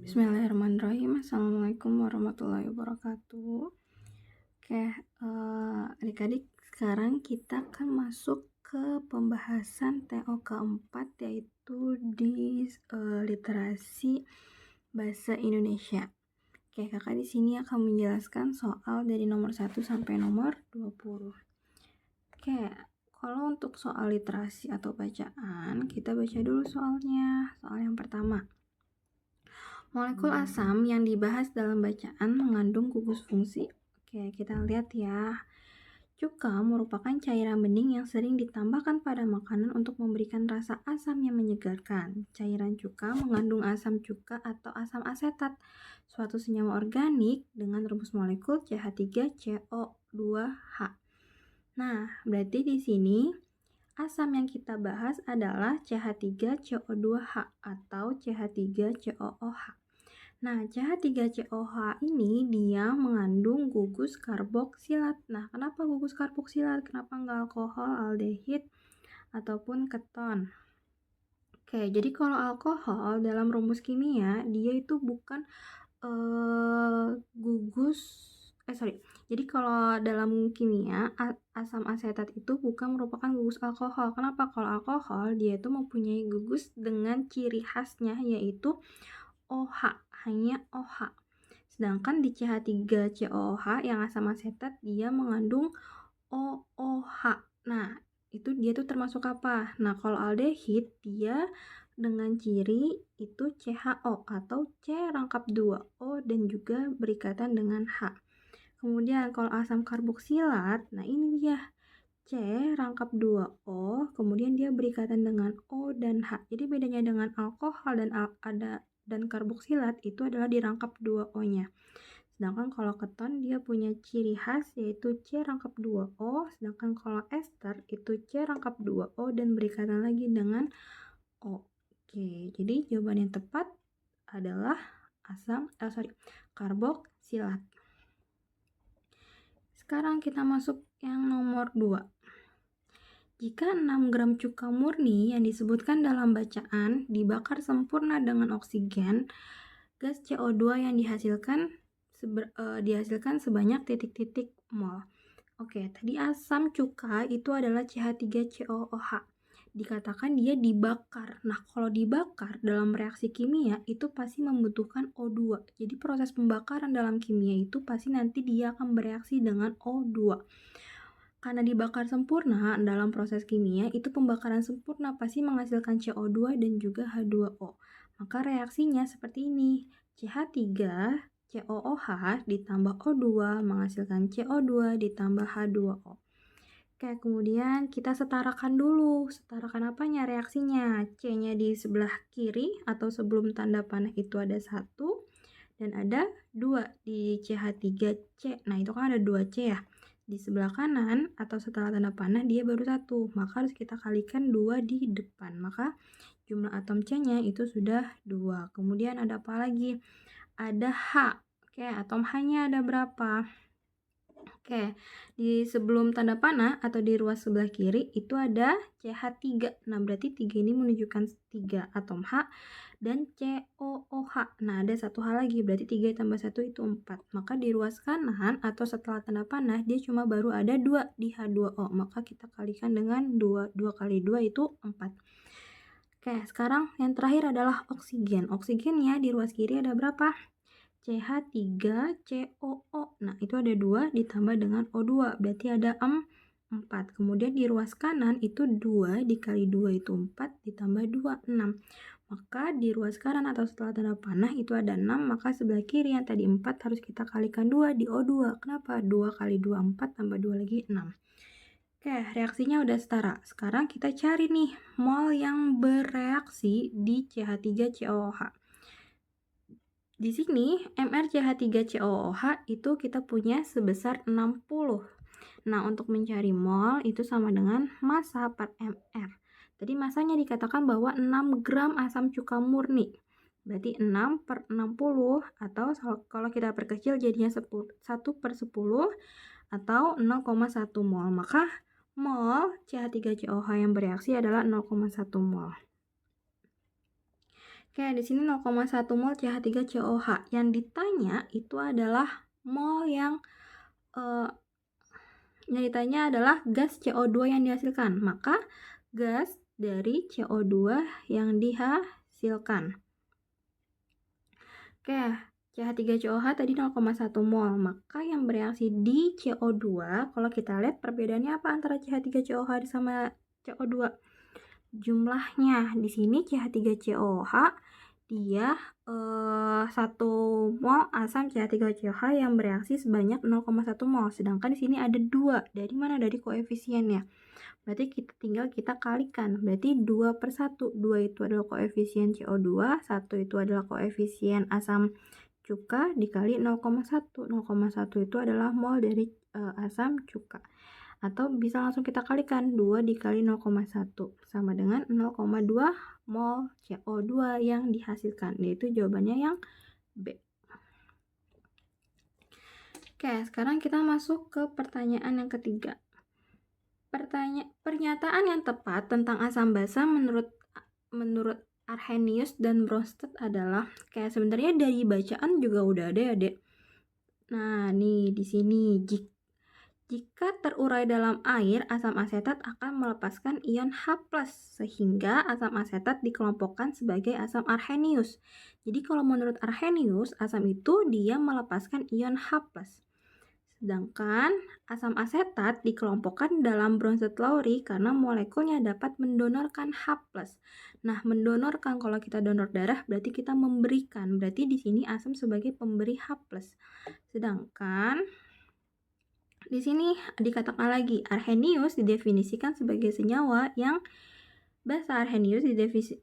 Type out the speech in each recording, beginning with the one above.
Bismillahirrahmanirrahim. Assalamualaikum warahmatullahi wabarakatuh. Oke, adik-adik, sekarang kita akan masuk ke pembahasan TO keempat, yaitu di literasi bahasa Indonesia. Oke, kakak di sini akan menjelaskan soal dari nomor 1 sampai nomor 20. Oke, kalau untuk soal literasi atau bacaan, kita baca dulu soalnya. Soal yang pertama. Molekul asam yang dibahas dalam bacaan mengandung gugus fungsi. Oke, kita lihat ya. Cuka merupakan cairan bening yang sering ditambahkan pada makanan untuk memberikan rasa asam yang menyegarkan. Cairan cuka mengandung asam cuka atau asam asetat, suatu senyawa organik dengan rumus molekul CH3CO2H. Nah, berarti di sini asam yang kita bahas adalah CH3CO2H atau CH3COOH. Nah, CH3COOH ini dia mengandung gugus karboksilat. Nah, kenapa gugus karboksilat? Kenapa nggak alkohol, aldehid, ataupun keton? Oke, jadi kalau alkohol dalam rumus kimia, dia itu bukan Jadi kalau dalam kimia, asam asetat itu bukan merupakan gugus alkohol. Kenapa? Kalau alkohol, dia itu mempunyai gugus dengan ciri khasnya, yaitu OH, hanya OH. Sedangkan di CH3COOH yang asam asetat dia mengandung OOH. Nah, itu dia tuh termasuk apa? Nah, kalau aldehid dia dengan ciri itu CHO atau C rangkap 2 O dan juga berikatan dengan H. Kemudian kalau asam karboksilat, nah ini dia C rangkap 2 O, kemudian dia berikatan dengan O dan H. Jadi bedanya dengan alkohol dan karboksilat itu adalah di rangkap 2 O-nya. Sedangkan kalau keton dia punya ciri khas yaitu C rangkap 2 O, sedangkan kalau ester itu C rangkap 2 O dan berikatan lagi dengan O. Oke, jadi jawaban yang tepat adalah karboksilat. Sekarang kita masuk yang nomor 2. Jika 6 gram cuka murni yang disebutkan dalam bacaan dibakar sempurna dengan oksigen, gas CO2 yang dihasilkan sebanyak titik-titik mol. Oke, tadi asam cuka itu adalah CH3COOH. Dikatakan dia dibakar. Nah, kalau dibakar dalam reaksi kimia itu pasti membutuhkan O2. Jadi proses pembakaran dalam kimia itu pasti nanti dia akan bereaksi dengan O2. Karena dibakar sempurna dalam proses kimia, itu pembakaran sempurna pasti menghasilkan CO2 dan juga H2O. Maka reaksinya seperti ini. CH3COOH ditambah O2 menghasilkan CO2 ditambah H2O. Oke, kemudian kita setarakan dulu. Setarakan apanya reaksinya? C-nya di sebelah kiri atau sebelum tanda panah itu ada 1 dan ada 2 di CH3C. Nah, itu kan ada 2C ya. Di sebelah kanan atau setelah tanda panah dia baru 1, maka harus kita kalikan 2 di depan. Maka jumlah atom C-nya itu sudah 2. Kemudian ada apa lagi? Ada H. Oke, atom H-nya ada berapa? Oke, di sebelum tanda panah atau di ruas sebelah kiri itu ada CH3. Nah, berarti 3 ini menunjukkan 3 atom H dan COOH. Nah, ada satu hal lagi, berarti 3 tambah 1 itu 4. Maka di ruas kanan atau setelah tanda panah, dia cuma baru ada 2 di H2O. Maka kita kalikan dengan 2. 2 kali 2 itu 4. Oke, sekarang yang terakhir adalah oksigen. Oksigennya di ruas kiri ada berapa? CH3COO. Nah, itu ada 2 ditambah dengan O2. Berarti ada 4. Kemudian di ruas kanan itu 2 dikali 2 itu 4 ditambah 2, 6. Maka di ruas kanan atau setelah tanda panah itu ada 6. Maka sebelah kiri yang tadi 4 harus kita kalikan 2 di O2. Kenapa? 2 kali 2, 4 tambah 2 lagi 6. Oke, reaksinya udah setara. Sekarang kita cari nih mol yang bereaksi di CH3COOH. Di sini MrCH3COOH itu kita punya sebesar 60. Nah, untuk mencari mol itu sama dengan massa per mR. Tadi massanya dikatakan bahwa 6 gram asam cuka murni. Berarti 6 per 60 atau kalau kita perkecil jadinya 1 per 10 atau 0,1 mol. Maka mol CH3COOH yang bereaksi adalah 0,1 mol. Oke, di sini 0,1 mol CH3COH. Yang ditanya itu adalah mol yang ditanya adalah gas CO2 yang dihasilkan. Maka gas dari CO2 yang dihasilkan. Oke, CH3COH tadi 0,1 mol. Maka yang bereaksi di CO2, kalau kita lihat perbedaannya apa antara CH3COH sama CO2? Jumlahnya. Di sini CH3COH dia 1 mol asam CH3COH yang bereaksi sebanyak 0,1 mol. Sedangkan di sini ada 2. Dari mana? Dari koefisiennya. Berarti kita kalikan. Berarti 2/1. 2 itu adalah koefisien CO2, 1 itu adalah koefisien asam cuka dikali 0,1. 0,1 itu adalah mol dari asam cuka. Atau bisa langsung kita kalikan, 2 dikali 0,1 sama dengan 0,2 mol CO2 yang dihasilkan. Yaitu jawabannya yang B. Oke, sekarang kita masuk ke pertanyaan yang ketiga. Pernyataan yang tepat tentang asam basa menurut Arrhenius dan Bronsted adalah, kayak sebenarnya dari bacaan juga udah ada ya, Dek. Nah, nih di sini jika terurai dalam air, asam asetat akan melepaskan ion H+, sehingga asam asetat dikelompokkan sebagai asam Arrhenius. Jadi kalau menurut Arrhenius, asam itu dia melepaskan ion H+. Sedangkan asam asetat dikelompokkan dalam Bronsted-Lowry karena molekulnya dapat mendonorkan H+. Nah, mendonorkan kalau kita donor darah berarti kita memberikan. Berarti di sini asam sebagai pemberi H+. Sedangkan di sini dikatakan lagi Arrhenius didefinisikan sebagai senyawa yang basa. Arrhenius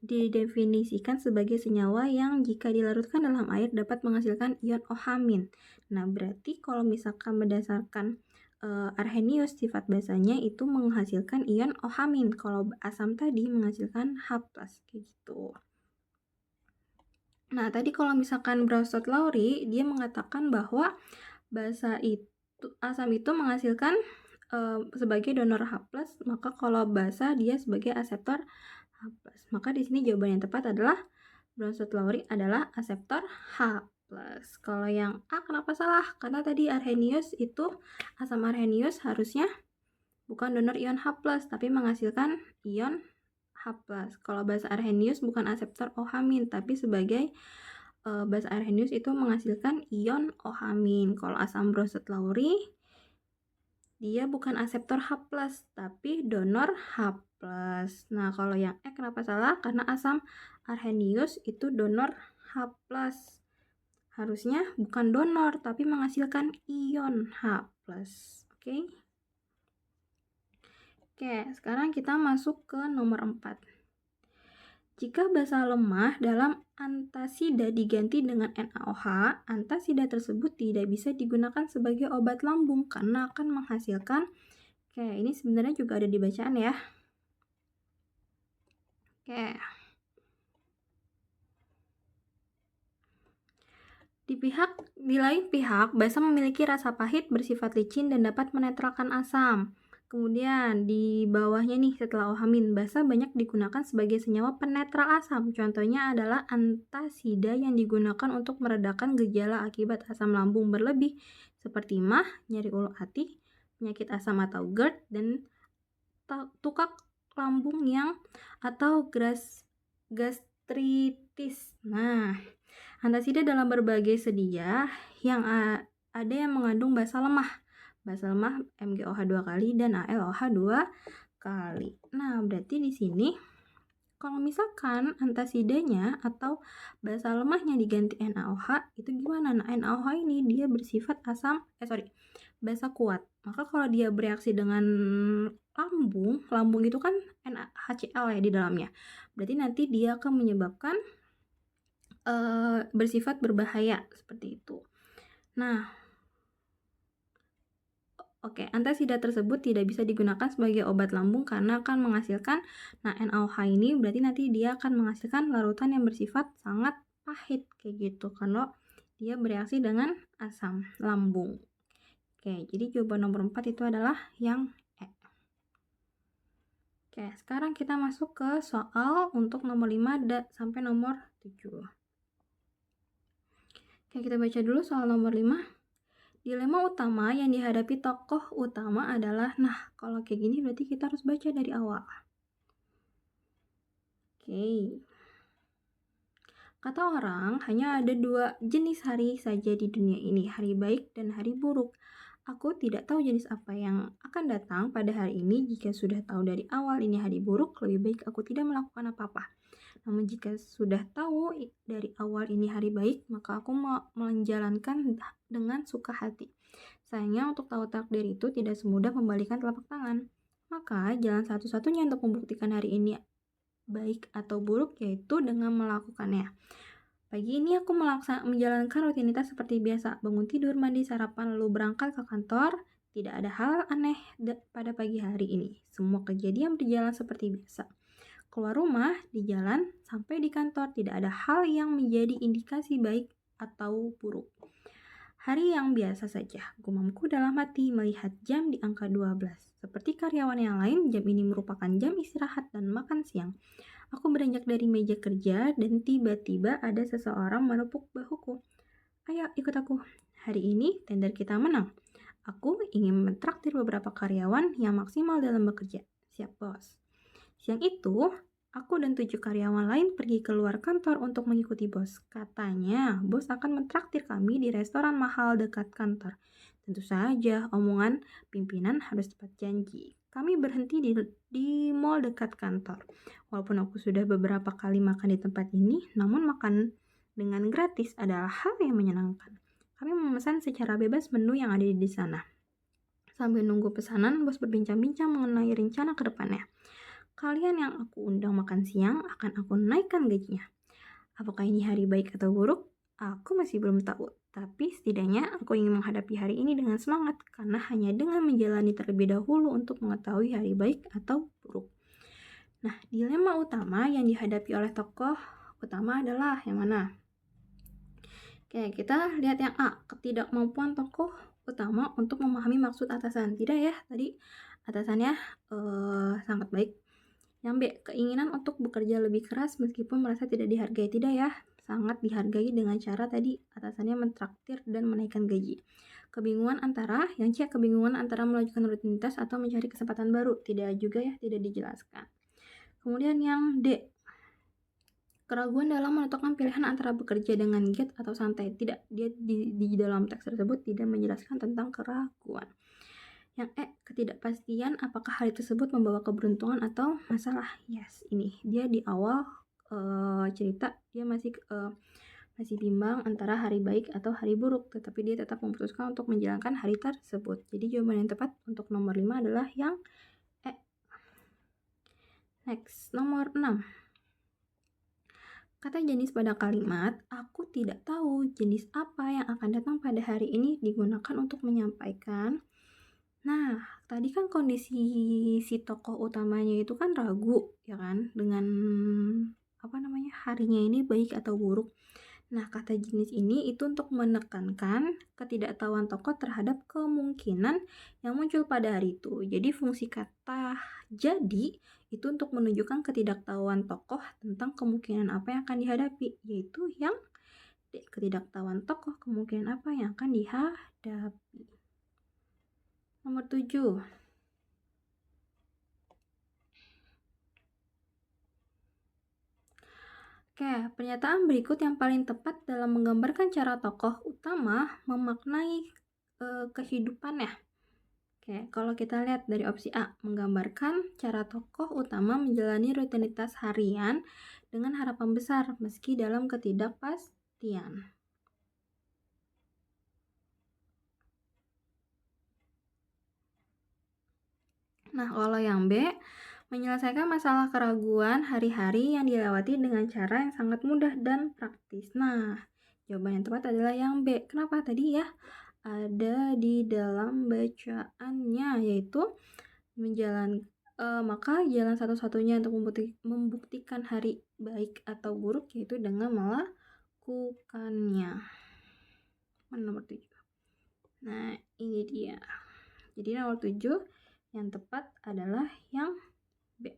didefinisikan sebagai senyawa yang jika dilarutkan dalam air dapat menghasilkan ion OH-. Nah, berarti kalau misalkan berdasarkan Arrhenius, sifat basanya itu menghasilkan ion OH-. Kalau asam tadi menghasilkan H+, kayak gitu. Nah, tadi kalau misalkan Bronsted-Lowry, dia mengatakan bahwa asam itu menghasilkan sebagai donor H+, maka kalau basa dia sebagai aseptor H+. Maka di sini jawaban yang tepat adalah Bronsted-Lowry adalah aseptor H+. Kalau yang A kenapa salah? Karena tadi Arrhenius itu asam Arrhenius harusnya bukan donor ion H+, tapi menghasilkan ion H+. Kalau basa Arrhenius bukan aseptor OH-, tapi sebagai basa Arrhenius itu menghasilkan ion OH-. Kalau asam Bronsted-Lowry dia bukan aseptor H+, tapi donor H+. Nah, kalau yang E kenapa salah? Karena asam Arrhenius itu donor H+. Harusnya bukan donor, tapi menghasilkan ion H+. Oke? Oke, sekarang kita masuk ke nomor 4. Jika basa lemah dalam antasida diganti dengan NaOH, antasida tersebut tidak bisa digunakan sebagai obat lambung karena akan menghasilkan, oke, ini sebenarnya juga ada di bacaan ya. Oke. Di lain pihak, basa memiliki rasa pahit, bersifat licin, dan dapat menetralkan asam. Kemudian di bawahnya nih setelah OH-, basa banyak digunakan sebagai senyawa penetral asam. Contohnya adalah antasida yang digunakan untuk meredakan gejala akibat asam lambung berlebih seperti MAH, nyeri ulu hati, penyakit asam atau GERD, dan tukak lambung atau gastritis. Nah, antasida dalam berbagai sedia yang ada yang mengandung basa lemah. Basa lemah MgOH 2 kali dan AlOH 2 kali. Nah, berarti di sini kalau misalkan antasidanya atau basa lemahnya diganti NaOH, itu gimana? Nah, NaOH ini dia bersifat basa kuat. Maka kalau dia bereaksi dengan lambung itu kan NaHCl ya di dalamnya. Berarti nanti dia akan menyebabkan bersifat berbahaya seperti itu. Nah, oke, antasida tersebut tidak bisa digunakan sebagai obat lambung karena akan menghasilkan, NaOH ini berarti nanti dia akan menghasilkan larutan yang bersifat sangat pahit kayak gitu karena dia bereaksi dengan asam lambung. Oke, jadi jawaban nomor 4 itu adalah yang E. Oke, sekarang kita masuk ke soal untuk nomor 5 sampai nomor 7. Oke, kita baca dulu soal nomor 5. Dilema utama yang dihadapi tokoh utama adalah, nah kalau kayak gini berarti kita harus baca dari awal. Oke. Kata orang, hanya ada 2 jenis hari saja di dunia ini, hari baik dan hari buruk. Aku tidak tahu jenis apa yang akan datang pada hari ini. Jika sudah tahu dari awal ini hari buruk, lebih baik aku tidak melakukan apa-apa. Namun jika sudah tahu dari awal ini hari baik, maka aku menjalankan dengan suka hati. Sayangnya untuk tahu takdir itu tidak semudah membalikan telapak tangan. Maka jalan satu-satunya untuk membuktikan hari ini baik atau buruk yaitu dengan melakukannya. Pagi ini aku menjalankan rutinitas seperti biasa, bangun tidur, mandi, sarapan, lalu berangkat ke kantor. Tidak ada hal aneh pada pagi hari ini. Semua kejadian berjalan seperti biasa. Keluar rumah, di jalan, sampai di kantor, tidak ada hal yang menjadi indikasi baik atau buruk. Hari yang biasa saja, gumamku dalam hati melihat jam di angka 12. Seperti karyawan yang lain, jam ini merupakan jam istirahat dan makan siang. Aku beranjak dari meja kerja dan tiba-tiba ada seseorang menepuk bahuku. Ayo ikut aku. Hari ini tender kita menang. Aku ingin mentraktir beberapa karyawan yang maksimal dalam bekerja. Siap bos. Siang itu, aku dan 7 karyawan lain pergi keluar kantor untuk mengikuti bos. Katanya, bos akan mentraktir kami di restoran mahal dekat kantor. Tentu saja, omongan pimpinan harus tepat janji. Kami berhenti di mall dekat kantor. Walaupun aku sudah beberapa kali makan di tempat ini, namun makan dengan gratis adalah hal yang menyenangkan. Kami memesan secara bebas menu yang ada di sana. Sambil nunggu pesanan, bos berbincang-bincang mengenai rencana ke depannya. Kalian yang aku undang makan siang akan aku naikkan gajinya. Apakah ini hari baik atau buruk? Aku masih belum tahu. Tapi setidaknya aku ingin menghadapi hari ini dengan semangat, karena hanya dengan menjalani terlebih dahulu untuk mengetahui hari baik atau buruk. Nah, dilema utama yang dihadapi oleh tokoh utama adalah yang mana? Oke, kita lihat yang A, ketidakmampuan tokoh utama untuk memahami maksud atasan. Tidak ya, tadi atasannya sangat baik. Yang B, keinginan untuk bekerja lebih keras meskipun merasa tidak dihargai. Tidak ya, sangat dihargai dengan cara tadi atasannya mentraktir dan menaikkan gaji. Kebingungan antara, yang C, kebingungan antara melanjutkan rutinitas atau mencari kesempatan baru. Tidak juga ya, tidak dijelaskan. Kemudian yang D, keraguan dalam menentukan pilihan antara bekerja dengan giat atau santai. Tidak, dia di dalam teks tersebut tidak menjelaskan tentang keraguan. Yang E, ketidakpastian apakah hal tersebut membawa keberuntungan atau masalah. Yes, ini dia di awal cerita dia masih bimbang antara hari baik atau hari buruk, tetapi dia tetap memutuskan untuk menjalankan hari tersebut. Jadi jawaban yang tepat untuk nomor 5 adalah yang E. Next, nomor 6. Kata jenis pada kalimat, aku tidak tahu jenis apa yang akan datang pada hari ini digunakan untuk menyampaikan. Nah, tadi kan kondisi si tokoh utamanya itu kan ragu, ya kan, dengan harinya ini baik atau buruk. Nah, kata jenis ini itu untuk menekankan ketidaktahuan tokoh terhadap kemungkinan yang muncul pada hari itu. Jadi fungsi kata jadi itu untuk menunjukkan ketidaktahuan tokoh tentang kemungkinan apa yang akan dihadapi, yaitu yang ketidaktahuan tokoh kemungkinan apa yang akan dihadapi. Nomor 7. Oke, pernyataan berikut yang paling tepat dalam menggambarkan cara tokoh utama memaknai kehidupannya. Oke, kalau kita lihat dari opsi A, menggambarkan cara tokoh utama menjalani rutinitas harian dengan harapan besar meski dalam ketidakpastian. Nah, kalau yang B, menyelesaikan masalah keraguan hari-hari yang dilewati dengan cara yang sangat mudah dan praktis. Nah, jawaban yang tepat adalah yang B. Kenapa tadi ya? Ada di dalam bacaannya, yaitu maka jalan satu-satunya untuk membuktikan hari baik atau buruk yaitu dengan melakukannya. Nomor 7. Nah, ini dia. Jadi nomor 7 yang tepat adalah yang B.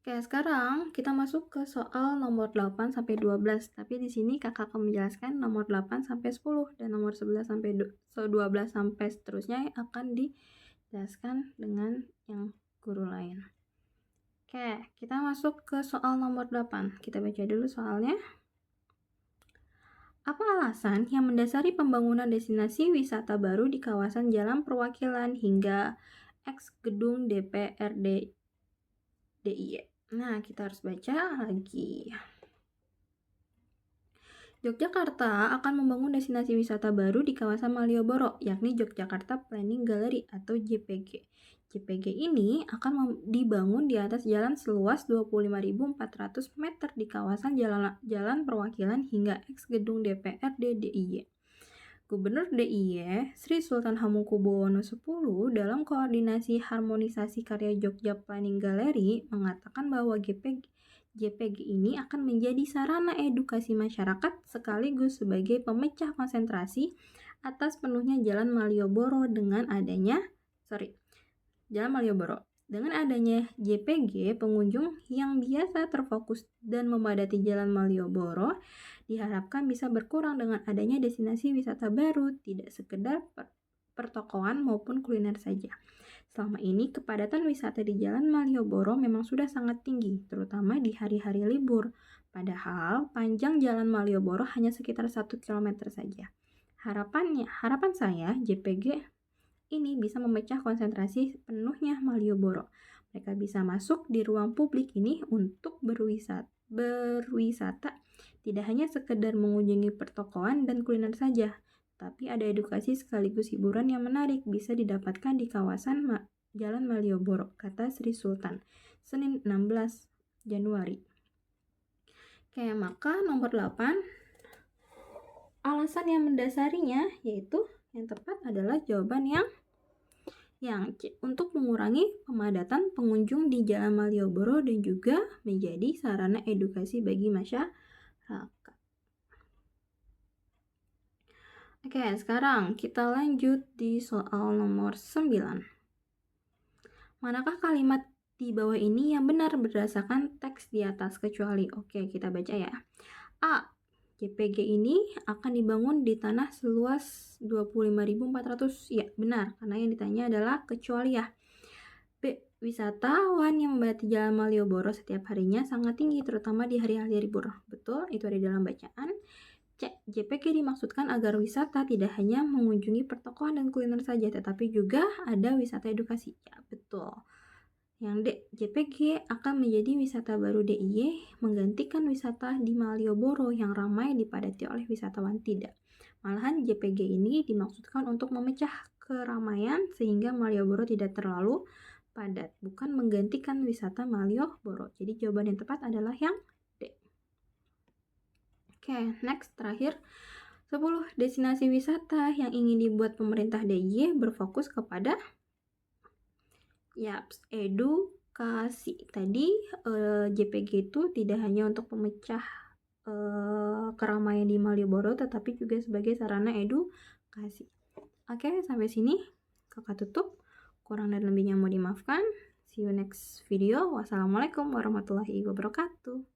Oke, sekarang kita masuk ke soal nomor 8 sampai 12. Tapi di sini kakak akan menjelaskan nomor 8 sampai 10 dan nomor 11 sampai 12 sampai seterusnya akan dijelaskan dengan yang guru lain. Oke, kita masuk ke soal nomor 8. Kita baca dulu soalnya. Apa alasan yang mendasari pembangunan destinasi wisata baru di kawasan Jalan Perwakilan hingga X Gedung DPRD DIY? Nah, kita harus baca lagi. Yogyakarta akan membangun destinasi wisata baru di kawasan Malioboro, yakni Yogyakarta Planning Gallery atau JPG. JPG ini akan dibangun di atas jalan seluas 25.400 meter di kawasan Jalan Perwakilan hingga X Gedung DPRD DIY. Gubernur DIY, Sri Sultan Hamengkubuwono X dalam koordinasi harmonisasi karya Jogja Planning Gallery mengatakan bahwa JPG ini akan menjadi sarana edukasi masyarakat sekaligus sebagai pemecah konsentrasi atas penuhnya Jalan Malioboro dengan adanya JPG, pengunjung yang biasa terfokus dan memadati Jalan Malioboro diharapkan bisa berkurang dengan adanya destinasi wisata baru, tidak sekedar pertokoan maupun kuliner saja. Selama ini kepadatan wisata di Jalan Malioboro memang sudah sangat tinggi, terutama di hari-hari libur. Padahal panjang Jalan Malioboro hanya sekitar 1 km saja. Harapan saya JPG ini bisa memecah konsentrasi penuhnya Malioboro. Mereka bisa masuk di ruang publik ini untuk berwisata tidak hanya sekedar mengunjungi pertokoan dan kuliner saja, tapi ada edukasi sekaligus hiburan yang menarik bisa didapatkan di kawasan Jalan Malioboro, kata Sri Sultan, Senin 16 Januari. Oke, maka nomor 8, alasan yang mendasarinya yaitu yang tepat adalah jawaban yang C, untuk mengurangi pemadatan pengunjung di Jalan Malioboro dan juga menjadi sarana edukasi bagi masyarakat. Oke, sekarang kita lanjut di soal nomor 9. Manakah kalimat di bawah ini yang benar berdasarkan teks di atas kecuali? Oke, kita baca ya. A. JPG ini akan dibangun di tanah seluas 25.400. Ya, benar, karena yang ditanya adalah kecuali ya. B. Wisatawan yang membadati Jalan Malioboro setiap harinya sangat tinggi, terutama di hari-hari libur. Betul, itu ada di dalam bacaan. C. JPG dimaksudkan agar wisata tidak hanya mengunjungi pertokoan dan kuliner saja, tetapi juga ada wisata edukasi. Ya, betul. Yang D. JPG akan menjadi wisata baru DIY, menggantikan wisata di Malioboro yang ramai dipadati oleh wisatawan. Tidak. Malahan JPG ini dimaksudkan untuk memecah keramaian sehingga Malioboro tidak terlalu padat, bukan menggantikan wisata Malioboro. Jadi jawaban yang tepat adalah yang D. Oke, next, terakhir. 10 destinasi wisata yang ingin dibuat pemerintah DIY berfokus kepada edukasi. Tadi JPG itu tidak hanya untuk pemecah keramaian di Malioboro, tetapi juga sebagai sarana edukasi. Oke, sampai sini kakak tutup. Kurang dan lebihnya mau dimaafkan. See you next video. Wassalamualaikum warahmatullahi wabarakatuh.